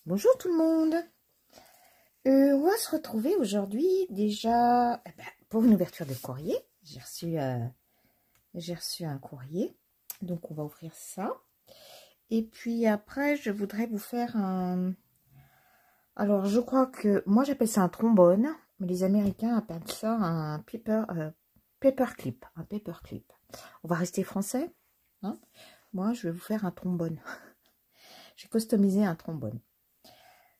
Bonjour tout le monde. On va se retrouver aujourd'hui déjà pour une ouverture de courrier. J'ai reçu un courrier, donc on va ouvrir ça. Et puis après, je voudrais vous faire un... Alors, je crois que... Moi, j'appelle ça un trombone, mais les Américains appellent ça un paperclip. Un paperclip. On va rester français. Hein. Moi, je vais vous faire un trombone. J'ai customisé un trombone.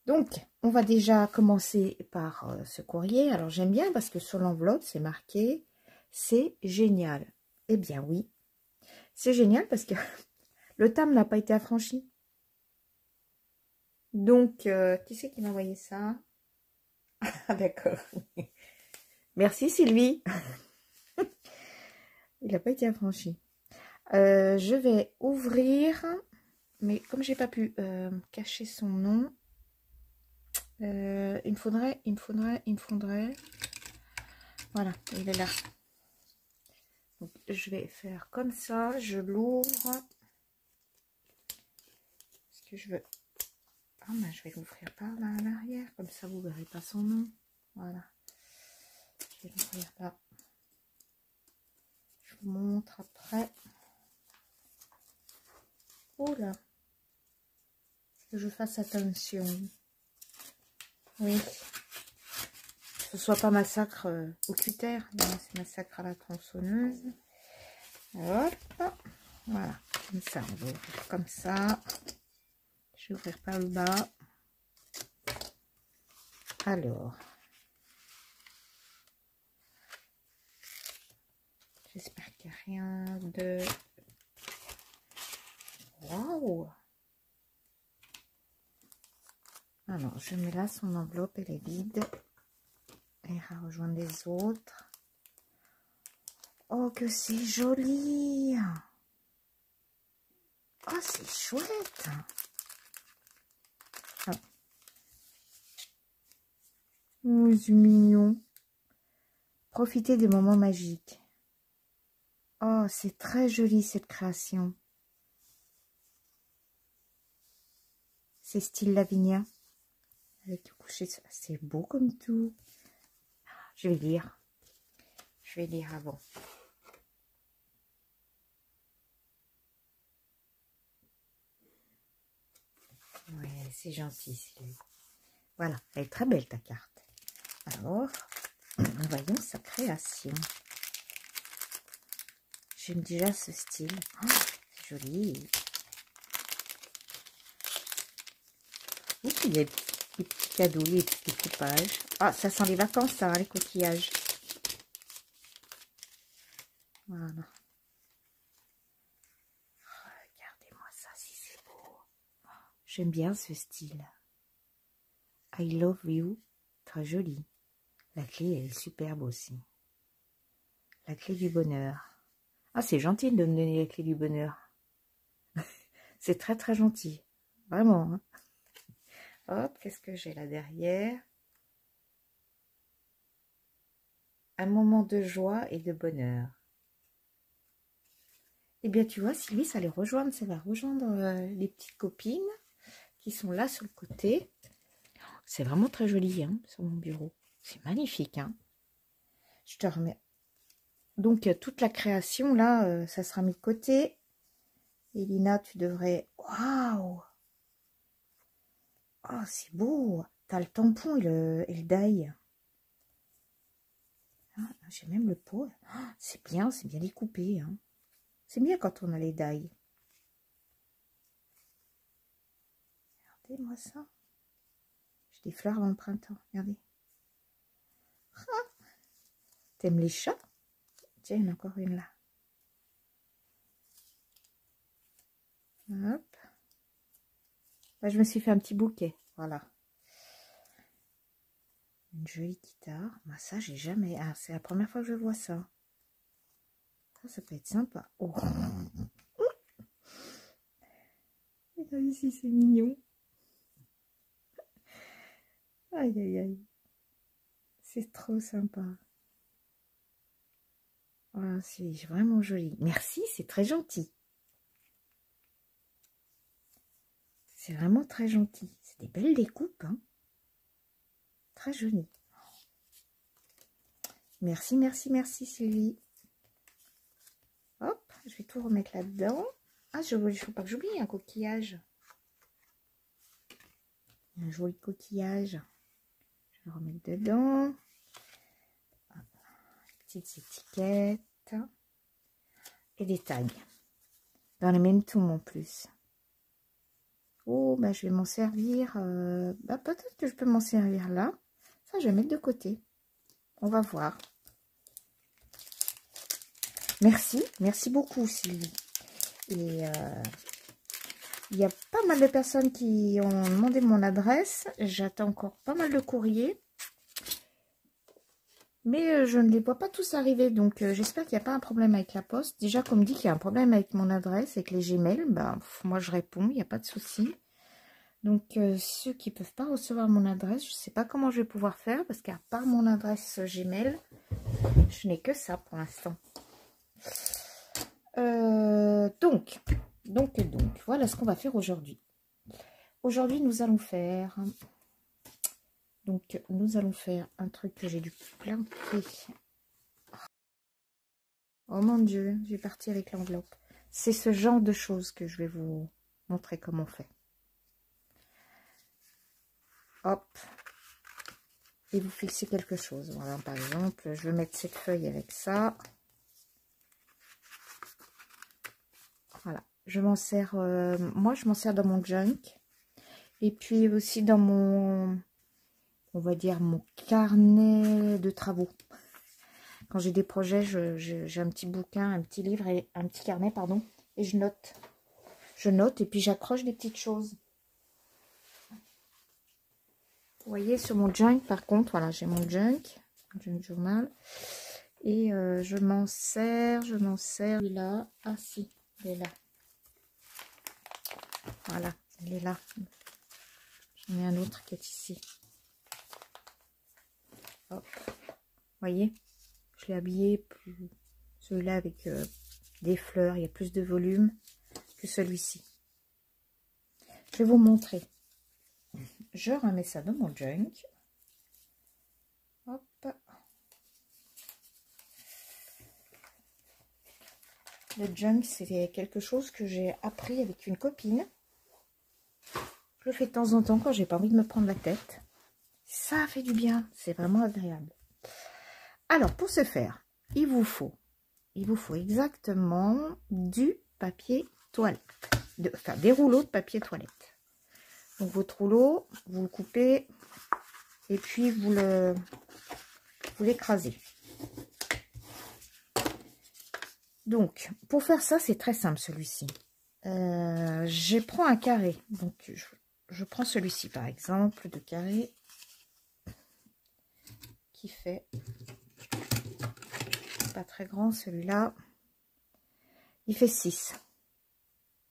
Donc, on va déjà commencer par ce courrier. Alors, j'aime bien parce que sur l'enveloppe, c'est marqué « C'est génial ». Eh bien, oui, c'est génial parce que le terme n'a pas été affranchi. Donc, qui c'est qui m'a envoyé ça? Ah, d'accord. Merci, Sylvie. Il n'a pas été affranchi. Je vais ouvrir, mais comme j'ai pas pu cacher son nom, il me faudrait. Voilà, il est là. Donc, je vais faire comme ça, je l'ouvre. Parce que je veux... Ah, ben, je vais l'ouvrir par là à l'arrière, comme ça vous verrez pas son nom. Voilà. Je vais l'ouvrir là. Je vous montre après. Oh là. Que je fasse attention. Oui. Que ce soit pas massacre au cutter. C'est massacre à la tronçonneuse. Hop. Voilà. Comme ça, on va ouvrir comme ça. Je vais ouvrir par le bas. Alors. J'espère qu'il n'y a rien de... Waouh! Alors, je mets là son enveloppe, elle est vide. Elle va rejoindre les autres. Oh, que c'est joli! Oh, c'est chouette! Ah. Oh, c'est mignon. Profitez des moments magiques. Oh, c'est très joli cette création. C'est style Lavinia. Avec le coucher, c'est beau comme tout. Je vais lire. Je vais lire avant. Ouais, c'est gentil, Sylvie. Voilà, elle est très belle ta carte. Alors, voyons sa création. J'aime déjà ce style. Oh, c'est joli. Oui, il y a des petits cadeaux, des petits découpages. Ah, ça sent les vacances, ça, les coquillages. Voilà. Regardez-moi ça, si c'est beau. J'aime bien ce style. I love you. Très joli. La clé, elle est superbe aussi. La clé du bonheur. Ah, c'est gentil de me donner la clé du bonheur. C'est très, très gentil. Vraiment. Hein. Hop, qu'est-ce que j'ai là derrière? Un moment de joie et de bonheur. Eh bien, tu vois, Sylvie, ça les rejoindre. Ça va rejoindre les petites copines qui sont là sur le côté. C'est vraiment très joli hein, sur mon bureau. C'est magnifique. Hein. Je te remets. Donc, toute la création, là, ça sera mis de côté. Elina, tu devrais... Waouh! Oh, c'est beau! T'as le tampon et le die. Ah, j'ai même le pot. Oh, c'est bien découpé. Hein. C'est bien quand on a les die. Regardez-moi ça. J'ai des fleurs avant le printemps. Regardez. Ah, t'aimes les chats? Tiens, il y en a encore une là. Hop. Là, je me suis fait un petit bouquet. Voilà. Une jolie guitare. Bah, ça, j'ai jamais... Ah, c'est la première fois que je vois ça. Ça peut être sympa. Oh. Regardez ici, c'est mignon. Aïe, aïe, aïe. C'est trop sympa. Voilà, c'est vraiment joli. Merci, c'est très gentil. C'est vraiment très gentil. C'est des belles découpes, hein. Très joli. Merci, merci, merci Sylvie. Hop, je vais tout remettre là-dedans. Ah, il ne faut pas que j'oublie un coquillage. Un joli coquillage. Je vais le remettre dedans. Petites étiquettes. Et des tags. Dans les mêmes tons en plus. Oh, bah, je vais m'en servir. Bah, peut-être que je peux m'en servir là. Ça, je vais mettre de côté. On va voir. Merci. Merci beaucoup, Sylvie. Et il y a pas mal de personnes qui ont demandé mon adresse. J'attends encore pas mal de courriers. Mais je ne les vois pas tous arriver. Donc, j'espère qu'il n'y a pas un problème avec la poste. Déjà, comme dit qu'il y a un problème avec mon adresse, avec les Gmail, bah, moi, je réponds. Il n'y a pas de souci. Donc, ceux qui ne peuvent pas recevoir mon adresse, je ne sais pas comment je vais pouvoir faire. Parce qu'à part mon adresse Gmail, je n'ai que ça pour l'instant. Donc, voilà ce qu'on va faire aujourd'hui. Aujourd'hui, nous allons faire... Donc, nous allons faire un truc que j'ai dû planter. Oh mon Dieu, j'ai parti avec l'enveloppe. C'est ce genre de choses que je vais vous montrer comment on fait. Hop. Et vous fixez quelque chose. Voilà, par exemple, je vais mettre cette feuille avec ça. Voilà. Je m'en sers, moi, je m'en sers dans mon junk. Et puis aussi dans mon... on va dire mon carnet de travaux. Quand j'ai des projets, j'ai un petit bouquin, un petit livre et un petit carnet, pardon, et je note. Je note et puis j'accroche des petites choses. Vous voyez, sur mon junk, par contre, voilà, j'ai mon junk journal. Et je m'en sers, il est là. Ah si, il est là. Voilà, il est là. J'en ai un autre qui est ici. Hop. Vous voyez, je l'ai habillé plus celui-là avec des fleurs, il y a plus de volume que celui-ci. Je vais vous montrer. Je remets ça dans mon junk. Hop. Le junk, c'est quelque chose que j'ai appris avec une copine. Je le fais de temps en temps quand j'ai pas envie de me prendre la tête. Ça fait du bien, c'est vraiment agréable. Alors, pour ce faire, il vous faut exactement du papier toilette. Enfin, des rouleaux de papier toilette. Donc, votre rouleau, vous le coupez et puis vous l'écrasez. Donc, pour faire ça, c'est très simple, celui-ci. Je prends un carré. Donc, je prends celui-ci, par exemple, de carré qui fait... pas très grand, celui-là. Il fait 6.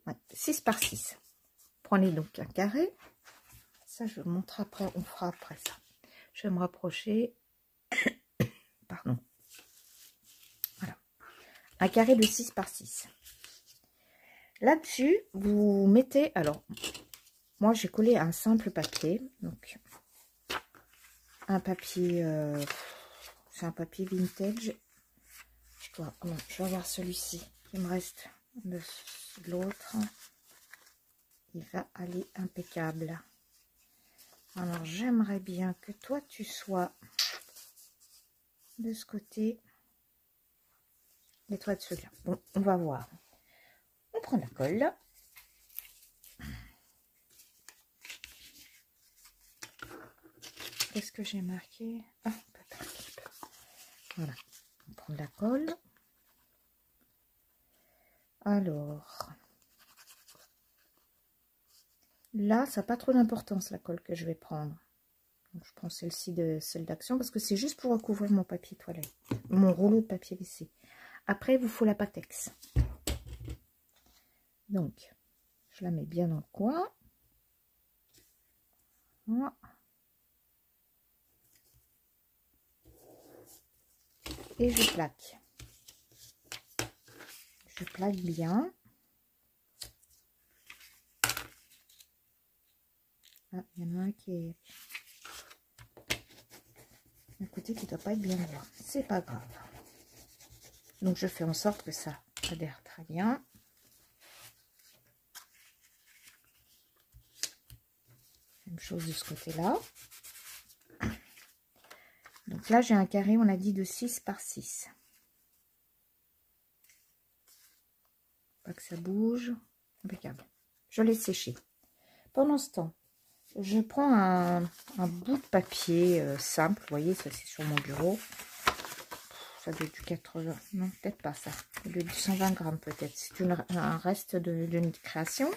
Ouais, 6 par 6. Prenez donc un carré. Ça, je vous montre après. On fera après ça. Je vais me rapprocher. Pardon. Voilà. Un carré de 6 par 6. Là-dessus, vous mettez... Alors, moi, j'ai collé un simple papier. Donc, un papier... c'est un papier vintage. Je vais avoir celui-ci qui me reste de l'autre. Il va aller impeccable. Alors, j'aimerais bien que toi, tu sois de ce côté et toi de celui-là. Bon, on va voir. On prend la colle. Qu'est-ce que j'ai marqué? Ah, voilà. On prend de la colle. Alors, là, ça n'a pas trop d'importance, la colle que je vais prendre. Donc, je prends celle-ci, celle d'Action, parce que c'est juste pour recouvrir mon papier toilette, mon rouleau de papier WC. Après, il vous faut la Patex. Donc, je la mets bien dans le coin. Voilà. Et je plaque. Je plaque bien. Ah, il y en a un qui est... un côté qui ne doit pas être bien droit. C'est pas grave. Donc, je fais en sorte que ça adhère très bien. Même chose de ce côté-là. Donc là, j'ai un carré, on a dit, de 6 par 6. Pas que ça bouge. Impeccable. Je laisse sécher. Pendant ce temps, je prends un bout de papier simple. Vous voyez, ça c'est sur mon bureau. Ça doit être du 80. Non, peut-être pas ça. Du 120 grammes peut-être. C'est un reste d'une création.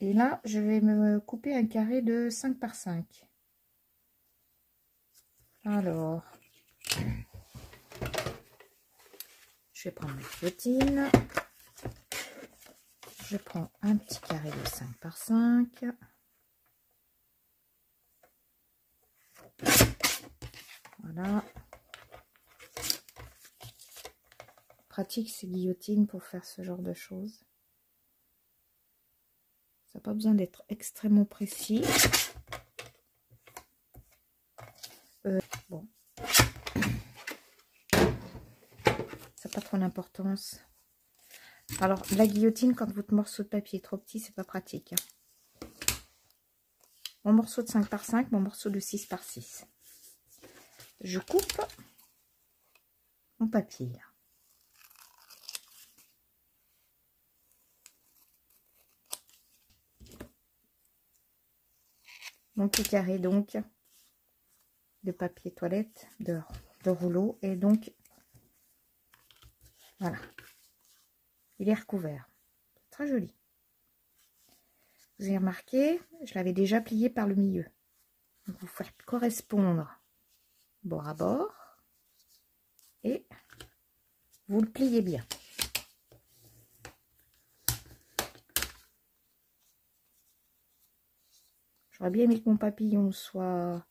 Et là, je vais me couper un carré de 5 par 5. Alors, je vais prendre ma guillotine. Je prends un petit carré de 5 par 5. Voilà. Pratique ces guillotines pour faire ce genre de choses. Ça n'a pas besoin d'être extrêmement précis. Bon. Ça n'a pas trop d'importance. Alors, la guillotine, quand votre morceau de papier est trop petit, c'est pas pratique. Mon morceau de 5 par 5, mon morceau de 6 par 6. Je coupe mon papier, là. Mon petit carré, donc, de papier toilette, de rouleau. Et donc, voilà. Il est recouvert. Très joli. Vous avez remarqué, je l'avais déjà plié par le milieu. Donc, vous faites correspondre bord à bord. Et vous le pliez bien. J'aurais bien aimé que mon papillon soit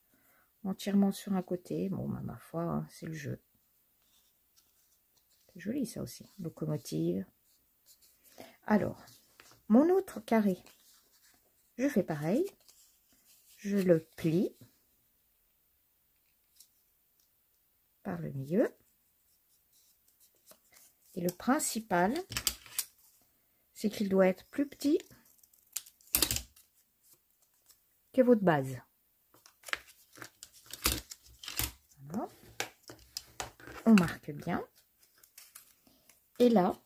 entièrement sur un côté. Bon, bah, ma foi, hein, c'est le jeu. C'est joli ça aussi. Locomotive. Alors, mon autre carré, je fais pareil. Je le plie par le milieu. Et le principal, c'est qu'il doit être plus petit que votre base. Voilà. On marque bien. Et là,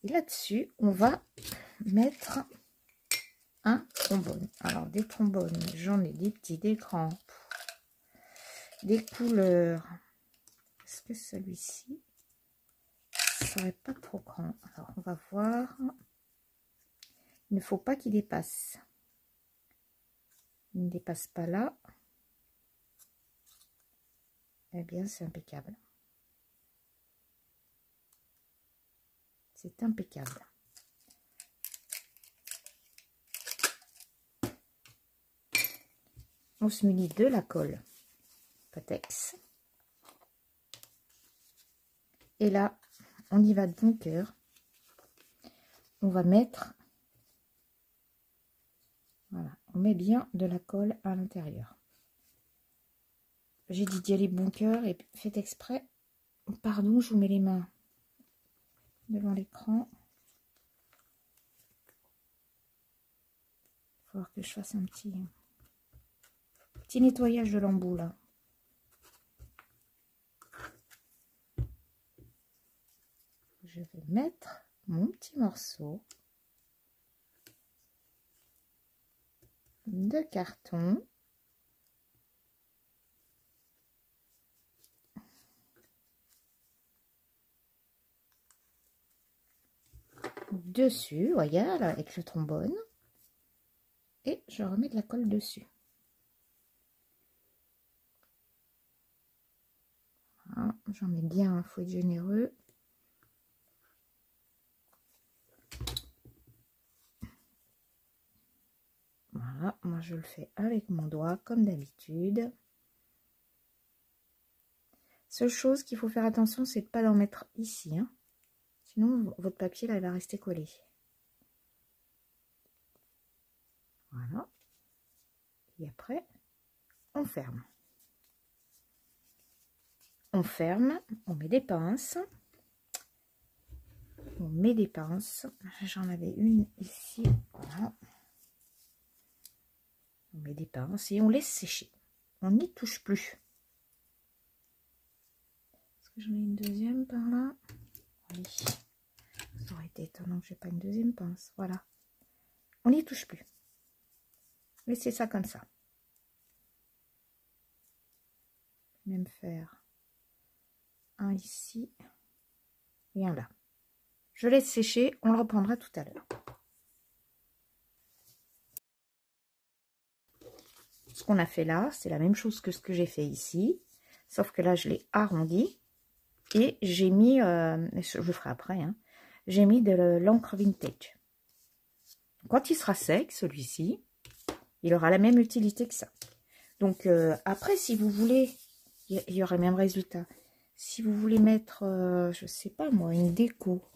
là-dessus, on va mettre un trombone. Alors, des trombones, j'en ai des petits, des grands, des couleurs. Est-ce que celui-ci serait pas trop grand? Alors, on va voir. Il ne faut pas qu'il dépasse. Il ne dépasse pas là. Eh bien, c'est impeccable. C'est impeccable. On se munit de la colle Patex. Et là, on y va de bon cœur. On va mettre... Voilà, on met bien de la colle à l'intérieur. J'ai dit d'y aller de bon cœur et faites exprès. Pardon, je vous mets les mains devant l'écran. Il va falloir que je fasse un petit nettoyage de l'embout là. Je vais mettre mon petit morceau de carton dessus, voyez, là, avec le trombone, et je remets de la colle dessus. Voilà, j'en mets bien, il faut être généreux. Voilà, moi je le fais avec mon doigt comme d'habitude. Seule chose qu'il faut faire attention, c'est de ne pas d'en mettre ici, hein. Sinon votre papier là il va rester collé. Voilà. Et après, on ferme. On ferme, on met des pinces. On met des pinces. J'en avais une ici. Voilà. On met des pinces et on laisse sécher. On n'y touche plus. Est-ce que j'en ai une deuxième par là? Oui. Ça aurait été étonnant que j'ai pas une deuxième pince. Voilà. On n'y touche plus. Laissez ça comme ça. Même faire un ici et un là. Je laisse sécher, on le reprendra tout à l'heure. Ce qu'on a fait là, c'est la même chose que ce que j'ai fait ici, sauf que là je l'ai arrondi et j'ai mis, je le ferai après, hein, j'ai mis de l'encre vintage. Quand il sera sec, celui-ci, il aura la même utilité que ça. Donc après, si vous voulez, il y aura le même résultat. Si vous voulez mettre, je sais pas moi, une déco.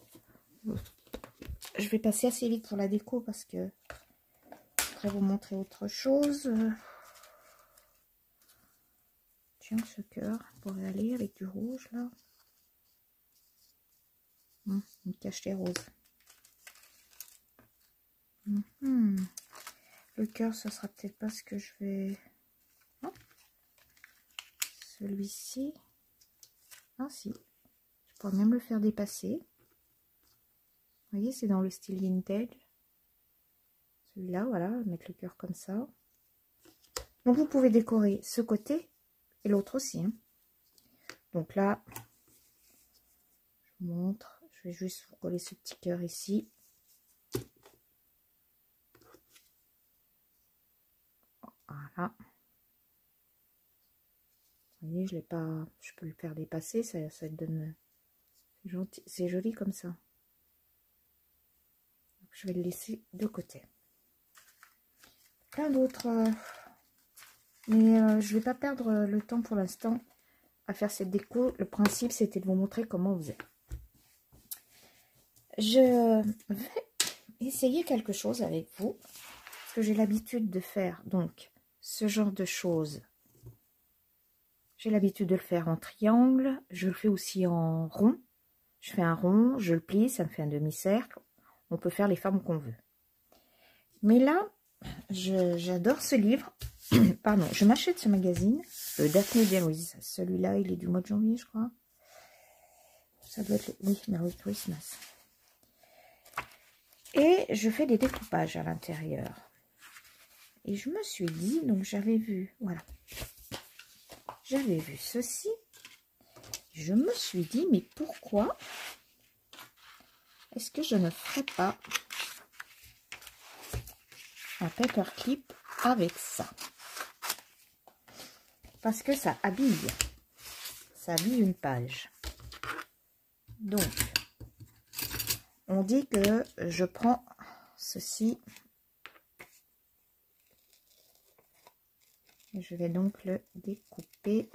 Je vais passer assez vite pour la déco parce que je voudrais vous montrer autre chose. Tiens, ce cœur pourrait aller avec du rouge là. Une cachetée rose. Le cœur, ça sera peut-être pas ce que je vais... Oh. Celui-ci. Ah si. Je pourrais même le faire dépasser. Vous voyez, c'est dans le style vintage. Celui-là, voilà, mettre le cœur comme ça. Donc vous pouvez décorer ce côté et l'autre aussi. Hein. Donc là, je vous montre. Je vais juste vous coller ce petit cœur ici. Voilà. Vous voyez, je l'ai pas. Je peux le faire dépasser, ça donne. C'est joli comme ça. Donc, je vais le laisser de côté. Plein d'autres. Mais je vais pas perdre le temps pour l'instant à faire cette déco. Le principe, c'était de vous montrer comment on faisait. Je vais essayer quelque chose avec vous. Parce que j'ai l'habitude de faire donc ce genre de choses. J'ai l'habitude de le faire en triangle. Je le fais aussi en rond. Je fais un rond, je le plie, ça me fait un demi-cercle. On peut faire les formes qu'on veut. Mais là, j'adore ce livre. Pardon, je m'achète ce magazine, le Daphné Deluise. Celui-là, il est du mois de janvier, je crois. Ça doit être... Oui, Merry Christmas. Et je fais des découpages à l'intérieur. Et je me suis dit, donc j'avais vu, voilà. J'avais vu ceci. Je me suis dit, mais pourquoi est-ce que je ne ferais pas un paperclip avec ça? Parce que ça habille une page. Donc, on dit que je prends ceci. Et je vais donc le découper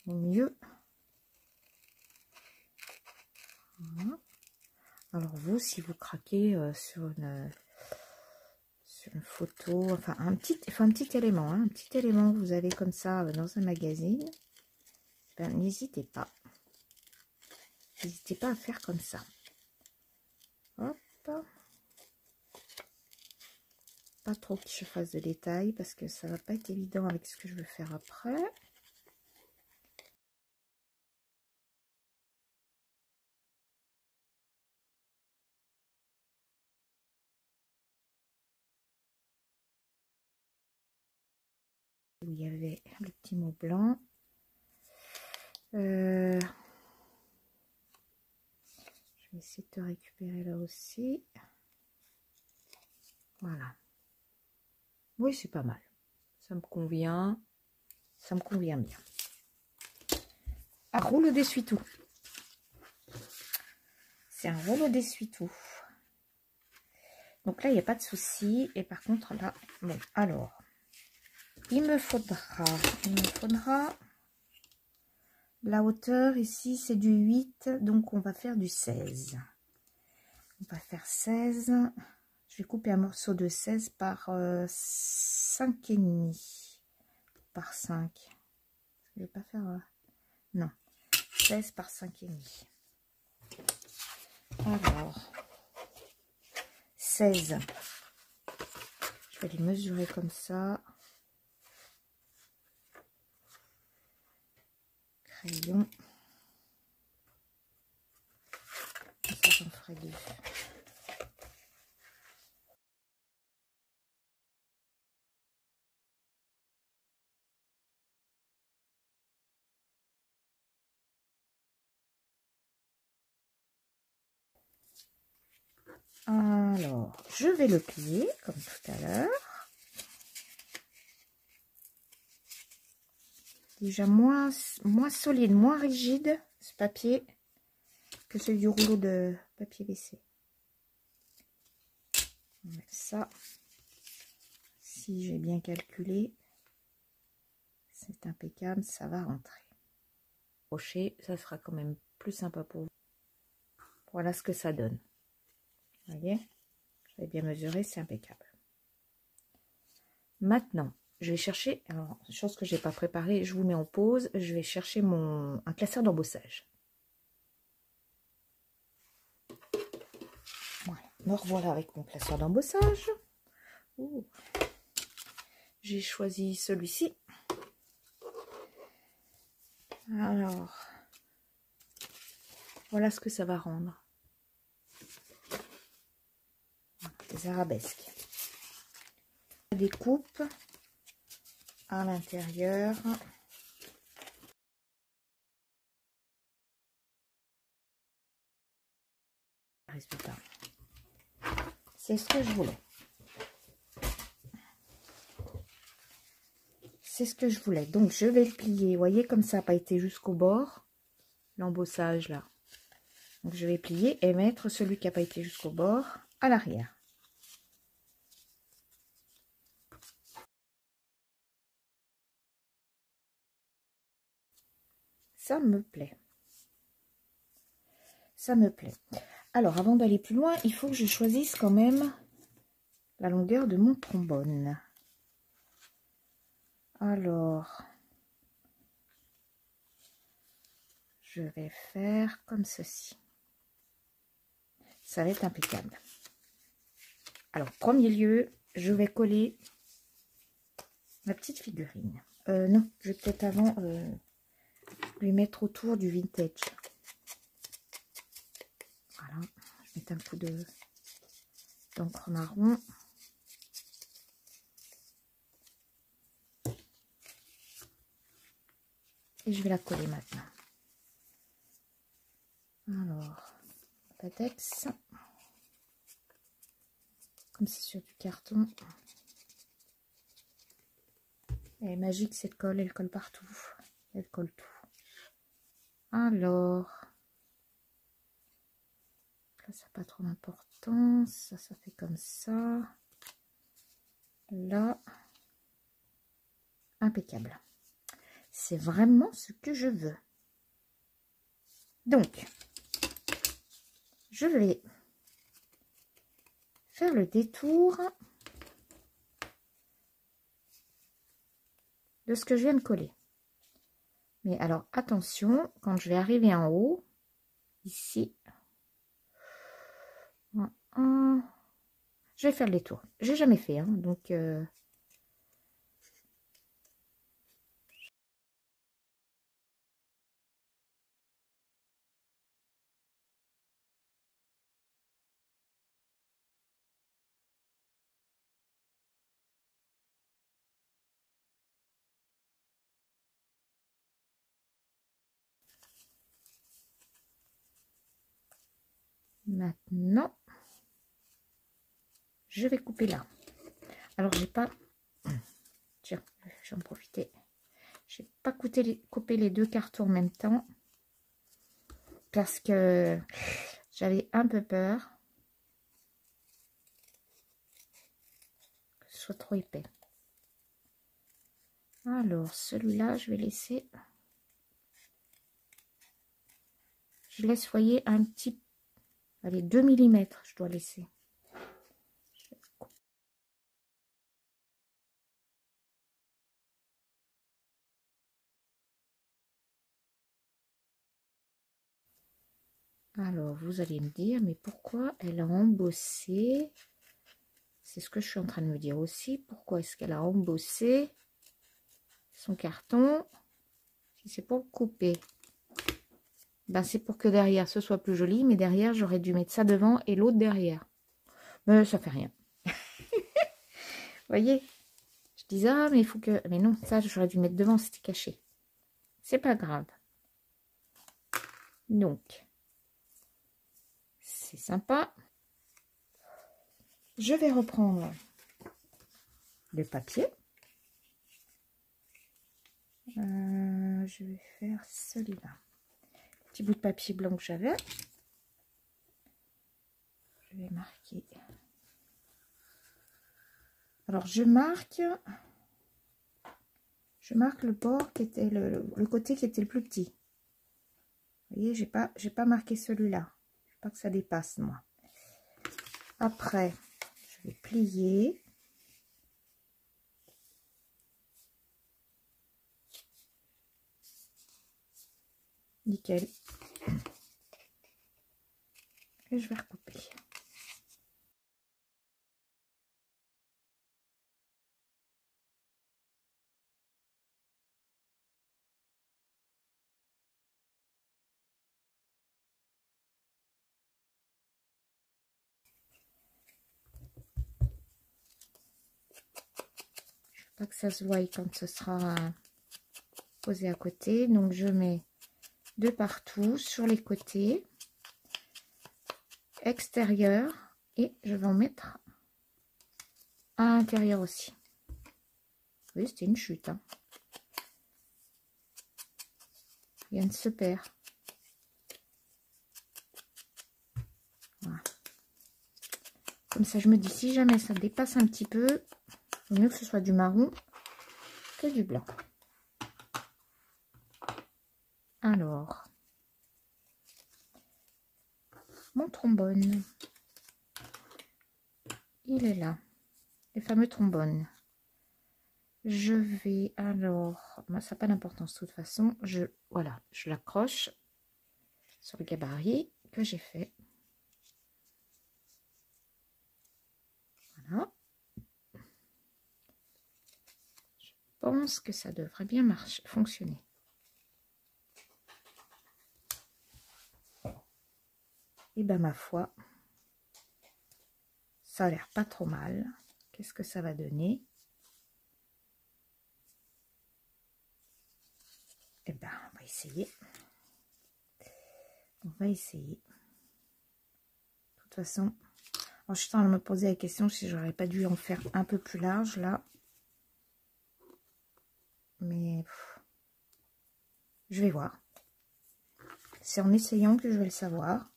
au mieux. Voilà. Alors vous, si vous craquez sur une photo, enfin un petit élément, hein, un petit élément que vous avez comme ça dans un magazine, ben, n'hésitez pas. N'hésitez pas à faire comme ça. Hop. Pas trop que je fasse de détails parce que ça va pas être évident avec ce que je veux faire après. Où il y avait le petit mot blanc. Je vais essayer de récupérer là aussi. Voilà. Oui, c'est pas mal. Ça me convient. Ça me convient bien. Un rouleau d'essuie-tout. C'est un rouleau d'essuie-tout. Donc là, il n'y a pas de souci. Et par contre, là, bon, alors, il me faudra la hauteur ici, c'est du 8. Donc, on va faire du 16. On va faire 16. Je Je vais couper un morceau de 16 par 5,5 par 5. Je vais pas faire... non, 16 par 5,5. Alors, 16. Je vais les mesurer comme ça. Crayon. Et ça, j'en ferai 2. Alors, je vais le plier comme tout à l'heure. Déjà moins solide, moins rigide ce papier que celui du rouleau de papier WC. On met ça. Si j'ai bien calculé, c'est impeccable, ça va rentrer. Crochet, ça sera quand même plus sympa pour vous. Voilà ce que ça donne. Vous voyez, j'avais bien mesuré, c'est impeccable. Maintenant, je vais chercher, alors, chose que je n'ai pas préparée, je vous mets en pause, je vais chercher un classeur d'embossage. Voilà, me revoilà avec mon classeur d'embossage. J'ai choisi celui-ci. Alors, voilà ce que ça va rendre. Des arabesques. Des coupes à l'intérieur. Résultat. C'est ce que je voulais. C'est ce que je voulais. Donc, je vais le plier. Vous voyez, comme ça n'a pas été jusqu'au bord. L'embossage, là. Donc, je vais plier et mettre celui qui n'a pas été jusqu'au bord à l'arrière. Ça me plaît. Ça me plaît. Alors, avant d'aller plus loin, il faut que je choisisse quand même la longueur de mon trombone. Alors, je vais faire comme ceci. Ça va être impeccable. Alors, premier lieu, je vais coller ma petite figurine. Non, je vais peut-être avant lui mettre autour du vintage. Voilà, je vais mettre un coup d'encre marron. Et je vais la coller maintenant. Alors, latex. Comme c'est sur du carton. Elle est magique cette colle, elle colle partout. Elle colle tout. Alors, là ça n'a pas trop d'importance. Ça fait comme ça. Là, impeccable. C'est vraiment ce que je veux. Donc, je vais faire le détour de ce que je viens de coller. Mais alors, attention, quand je vais arriver en haut, ici, je vais faire le détour. J'ai jamais fait, hein, donc... Maintenant, je vais couper là. Alors, j'ai pas... Tiens, je vais en profiter. Je n'ai pas coupé les deux cartons en même temps. Parce que j'avais un peu peur que ce soit trop épais. Alors, celui-là, je vais laisser... Je laisse, voyez, un petit... Allez, 2 mm, je dois laisser. Je Alors, vous allez me dire, mais pourquoi elle a embossé? C'est ce que je suis en train de me dire aussi. Pourquoi est-ce qu'elle a embossé son carton? Si c'est pour le couper. Ben, c'est pour que derrière, ce soit plus joli. Mais derrière, j'aurais dû mettre ça devant et l'autre derrière. Mais ça fait rien. Vous voyez? Je disais, ah, mais il faut que... Mais non, ça, j'aurais dû mettre devant, c'était caché. C'est pas grave. Donc, c'est sympa. Je vais reprendre le papier. Je vais faire celui-là. Petit bout de papier blanc que j'avais. Je vais marquer. Alors, je marque le bord qui était le côté qui était le plus petit. Vous voyez, j'ai pas marqué celui-là. Je veux pas que ça dépasse, moi. Après, je vais plier. Nickel. Et je vais recouper. Je veux pas que ça se voie quand ce sera posé à côté. Donc, je mets de partout sur les côtés. Extérieur. Et je vais en mettre à l'intérieur aussi. Oui, c'était une chute. Hein. Rien ne se perd. Voilà. Comme ça, je me dis, si jamais ça dépasse un petit peu, il vaut mieux que ce soit du marron que du blanc. Alors, mon trombone, il est là. Les fameux trombones. Je vais alors, ça n'a pas d'importance de toute façon, voilà, je l'accroche sur le gabarit que j'ai fait. Voilà. Je pense que ça devrait bien marcher, fonctionner. Et ben ma foi, ça a l'air pas trop mal. Qu'est-ce que ça va donner? Eh ben, on va essayer. On va essayer. De toute façon, alors, je suis en train de me poser la question si j'aurais pas dû en faire un peu plus large là. Mais je vais voir. C'est en essayant que je vais le savoir.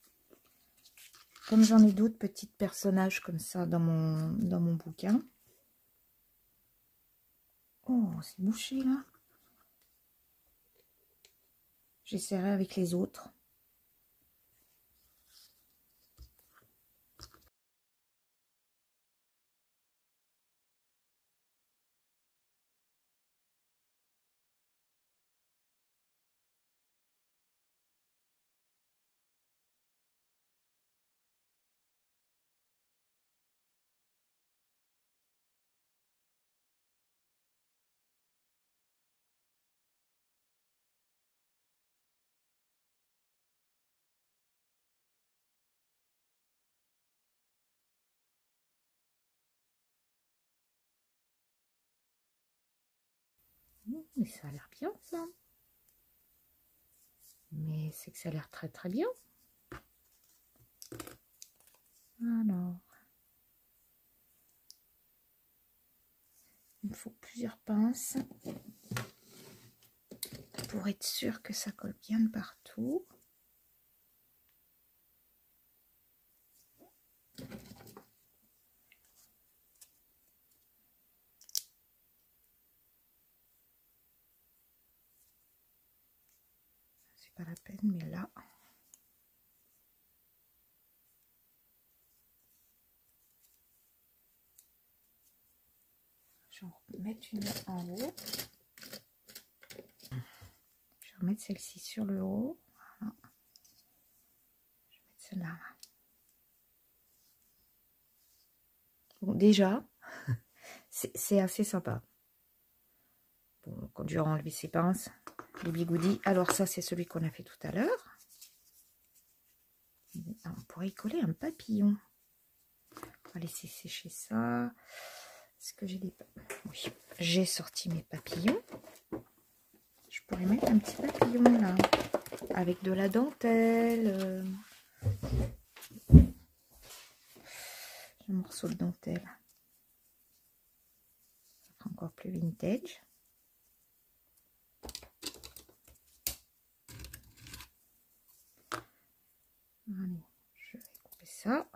Comme j'en ai d'autres petits personnages comme ça dans mon bouquin. Oh, c'est bouché là. J'essaierai avec les autres. Mais ça a l'air bien ça. Mais c'est que ça a l'air très très bien. Alors, il me faut plusieurs pinces pour être sûr que ça colle bien de partout. C'est pas la peine, mais là. Je vais en remettre une en haut. Je vais remettre celle-ci sur le haut. Voilà. Je Celle-là. Bon, déjà, c'est assez sympa. Bon, quand je vais enlever ses pinces, les bigoudis. Alors ça, c'est celui qu'on a fait tout à l'heure. On pourrait y coller un papillon. On va laisser sécher ça. Est-ce que j'ai des... Oui, j'ai sorti mes papillons. Je pourrais mettre un petit papillon là, avec de la dentelle. Un morceau de dentelle. Ça fera encore plus vintage. Allez, je vais couper ça.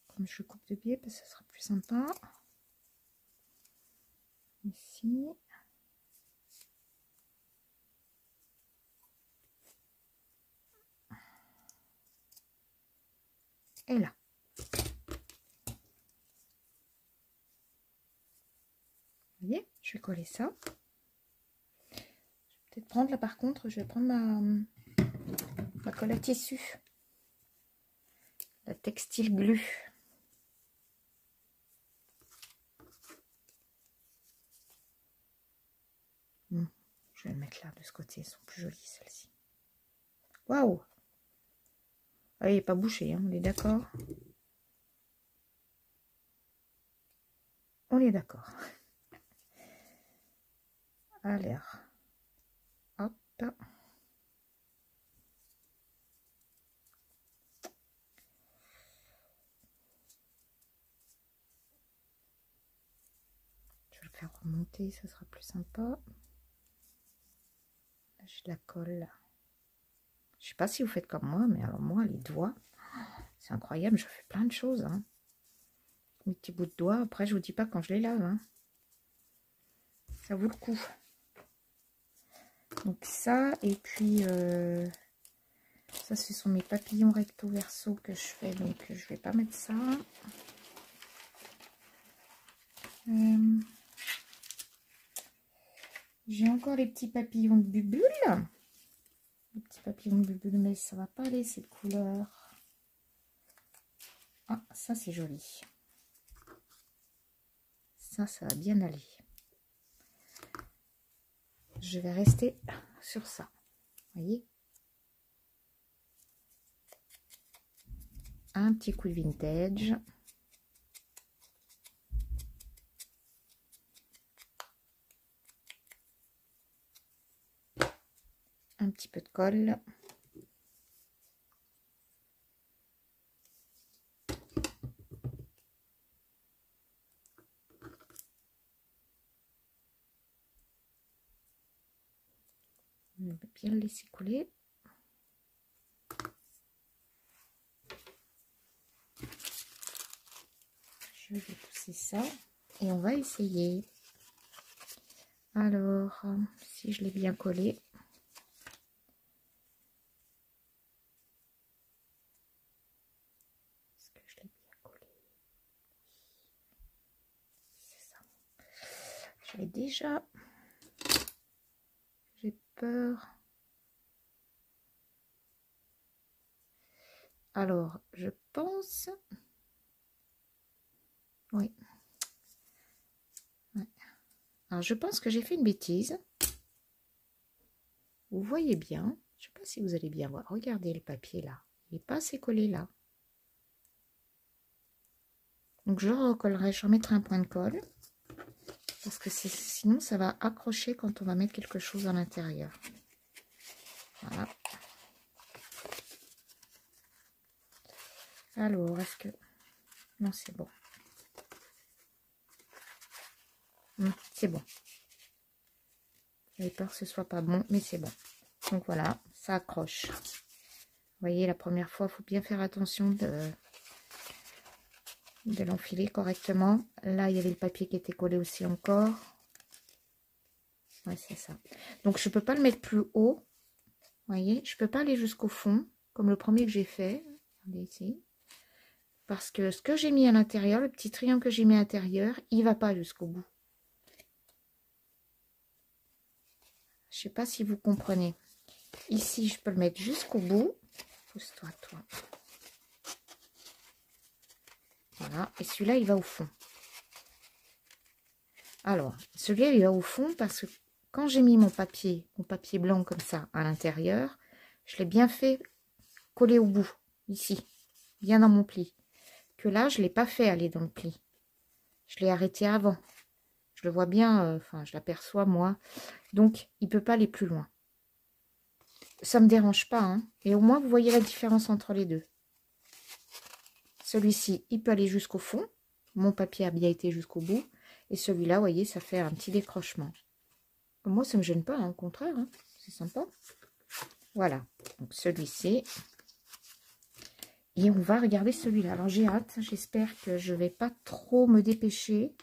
Comme je coupe de biais, parce que ça sera plus sympa. Ici. Et là. Vous voyez, je vais coller ça. Je vais peut-être prendre là par contre, je vais prendre ma colle à tissu. La textile glue. Je vais le mettre là de ce côté, elles sont plus jolies celles-ci. Waouh! Ah, il n'est pas bouché, hein, on est d'accord? On est d'accord. Alors, hop. Je vais le faire remonter, ça sera plus sympa. Là, j'ai de la colle. Je sais pas si vous faites comme moi, mais alors moi, les doigts, c'est incroyable, je fais plein de choses. Hein. Mes petits bouts de doigts, après, je vous dis pas quand je les lave. Hein. Ça vaut le coup. Donc ça, et puis ça, ce sont mes papillons recto verso que je fais, donc je vais pas mettre ça. J'ai encore les petits papillons de Bubule. Les petits papillons de Bubule, mais ça va pas aller cette couleur. Ah, ça c'est joli. Ça va bien aller. Je vais rester sur ça. Vous voyez? Un petit coup de vintage. Un petit peu de colle. On va bien le laisser couler. Je vais pousser ça et on va essayer. Alors, si je l'ai bien collé. Est-ce que je l'ai bien collé? C'est ça. J'ai déjà... J'ai peur. Alors, je pense... Oui. Ouais. Alors, je pense que j'ai fait une bêtise. Vous voyez bien. Je ne sais pas si vous allez bien voir. Regardez le papier là. Il n'est pas assez collé là. Donc, je recollerai. Je remettrai un point de colle. Parce que sinon, ça va accrocher quand on va mettre quelque chose à l'intérieur. Voilà. Alors, est-ce que... Non, c'est bon. C'est bon. J'avais peur que ce soit pas bon, mais c'est bon. Donc voilà, ça accroche. Vous voyez, la première fois, il faut bien faire attention de l'enfiler correctement. Là, il y avait le papier qui était collé aussi encore. Ouais, c'est ça. Donc, je peux pas le mettre plus haut. Vous voyez, je peux pas aller jusqu'au fond, comme le premier que j'ai fait. Regardez ici. Parce que ce que j'ai mis à l'intérieur, le petit triangle que j'ai mis à l'intérieur, il va pas jusqu'au bout. Je sais pas si vous comprenez. Ici, je peux le mettre jusqu'au bout. Pousse-toi, toi. Voilà. Et celui-là, il va au fond. Alors, celui-là, il va au fond parce que quand j'ai mis mon papier blanc comme ça à l'intérieur, je l'ai bien fait coller au bout, ici, bien dans mon pli. Que là, je ne l'ai pas fait aller dans le pli. Je l'ai arrêté avant. Je le vois bien, enfin, je l'aperçois, moi. Donc, il ne peut pas aller plus loin. Ça ne me dérange pas, hein. Et au moins, vous voyez la différence entre les deux. Celui-ci, il peut aller jusqu'au fond. Mon papier a bien été jusqu'au bout. Et celui-là, vous voyez, ça fait un petit décrochement. Moi, ça ne me gêne pas, hein, au contraire. Hein. C'est sympa. Voilà. Donc, celui-ci. Et on va regarder celui-là. Alors, j'ai hâte. J'espère que je ne vais pas trop me dépêcher.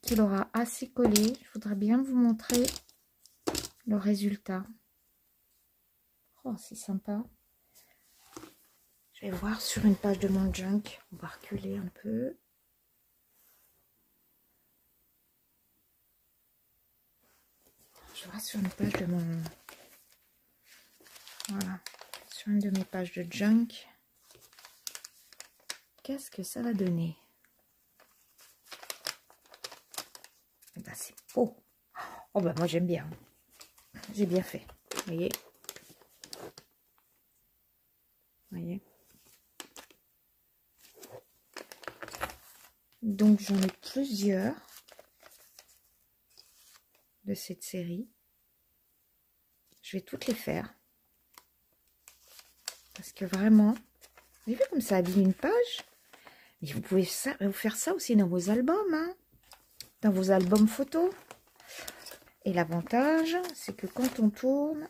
Qu'il aura assez collé. Je voudrais bien vous montrer le résultat. Oh, c'est sympa. Je vais voir sur une page de mon junk. On va reculer un peu. Je vois sur une page de mon... Voilà. Sur une de mes pages de junk. Qu'est-ce que ça va donner? Eh ben, c'est beau. Oh ben moi j'aime bien. J'ai bien fait. Vous voyez? Vous voyez? Donc j'en ai plusieurs de cette série. Je vais toutes les faire. Parce que vraiment, vous avez vu comme ça habille une page? Mais vous pouvez faire ça aussi dans vos albums, hein, dans vos albums photos. Et l'avantage, c'est que quand on tourne,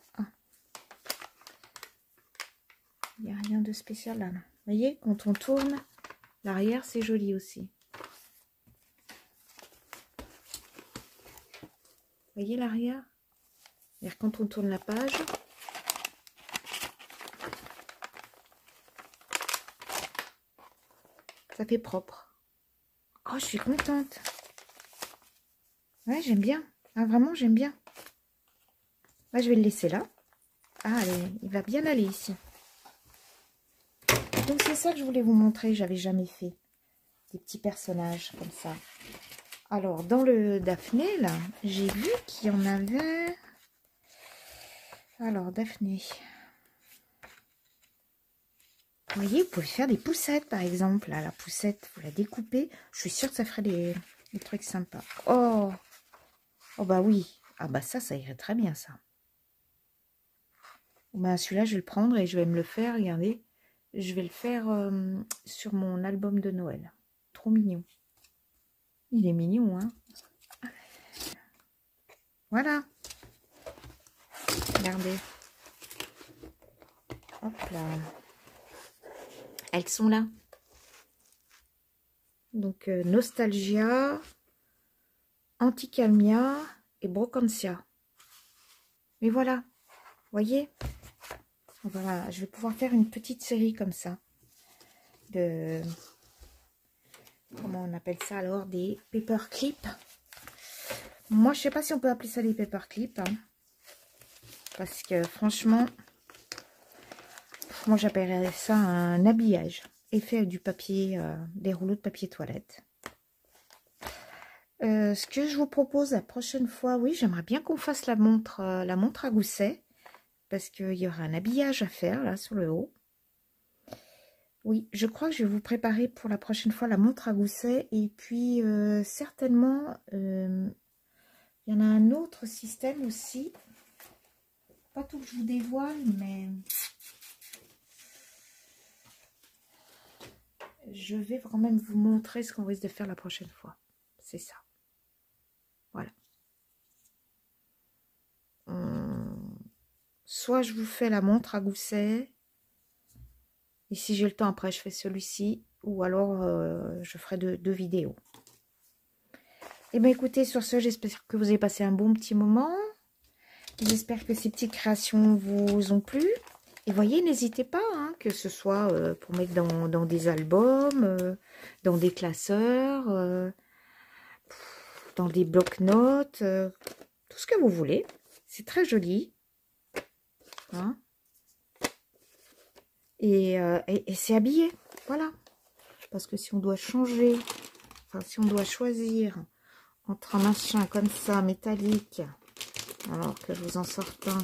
il n'y a rien de spécial là. Vous voyez, quand on tourne, l'arrière, c'est joli aussi. Vous voyez l'arrière? C'est-à-dire quand on tourne la page, ça fait propre. Oh, je suis contente. Ouais, j'aime bien. Ah, vraiment, j'aime bien. Là, je vais le laisser là. Ah, allez, il va bien aller ici. Donc, c'est ça que je voulais vous montrer. J'avais jamais fait des petits personnages comme ça. Alors, dans le Daphné, là, j'ai vu qu'il y en avait... Alors, Daphné. Vous voyez, vous pouvez faire des poussettes, par exemple. Là, la poussette, vous la découpez. Je suis sûre que ça ferait des trucs sympas. Oh! Oh, bah oui. Ah, bah ça irait très bien, ça. Bah, celui-là, je vais le prendre et je vais me le faire. Regardez. Je vais le faire sur mon album de Noël. Trop mignon. Il est mignon, hein? Voilà. Regardez. Hop là. Elles sont là. Donc, Nostalgia, Anticalmia et Brocantia. Mais voilà. Voyez? Voilà. Je vais pouvoir faire une petite série comme ça. De... Comment on appelle ça alors? Des paperclips. Moi, je sais pas si on peut appeler ça des paperclips. Hein, parce que franchement... Moi, j'appellerais ça un habillage. Et fait du papier, des rouleaux de papier toilette. Ce que je vous propose la prochaine fois, oui, j'aimerais bien qu'on fasse la montre à gousset. Parce qu'il y aura un habillage à faire, là, sur le haut. Oui, je crois que je vais vous préparer pour la prochaine fois la montre à gousset. Et puis, certainement, il y en a un autre système aussi. Pas tout que je vous dévoile, mais... Je vais quand même vous montrer ce qu'on risque de faire la prochaine fois. C'est ça. Voilà. Soit je vous fais la montre à gousset. Et si j'ai le temps après, je fais celui-ci. Ou alors, je ferai deux vidéos. Et bien écoutez, sur ce, j'espère que vous avez passé un bon petit moment. J'espère que ces petites créations vous ont plu. Et voyez, n'hésitez pas, hein, que ce soit pour mettre dans des albums, dans des classeurs, dans des blocs-notes, tout ce que vous voulez. C'est très joli. Hein, et c'est habillé. Voilà. Parce que si on doit changer, enfin si on doit choisir entre un machin comme ça, métallique, alors que je vous en sorte un,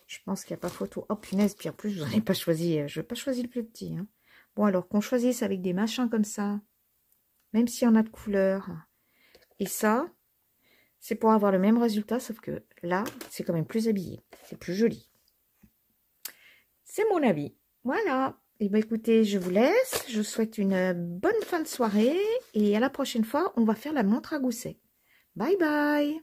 je pense qu'il n'y a pas photo. Oh punaise, puis en plus je n'en ai pas choisi, je n'ai pas choisi le plus petit. Hein. Bon alors qu'on choisisse avec des machins comme ça, même s'il y en a de couleurs, et ça, c'est pour avoir le même résultat, sauf que là, c'est quand même plus habillé, c'est plus joli. C'est mon avis. Voilà. Et bien écoutez, je vous laisse. Je vous souhaite une bonne fin de soirée. Et à la prochaine fois, on va faire la montre à gousset. Bye bye.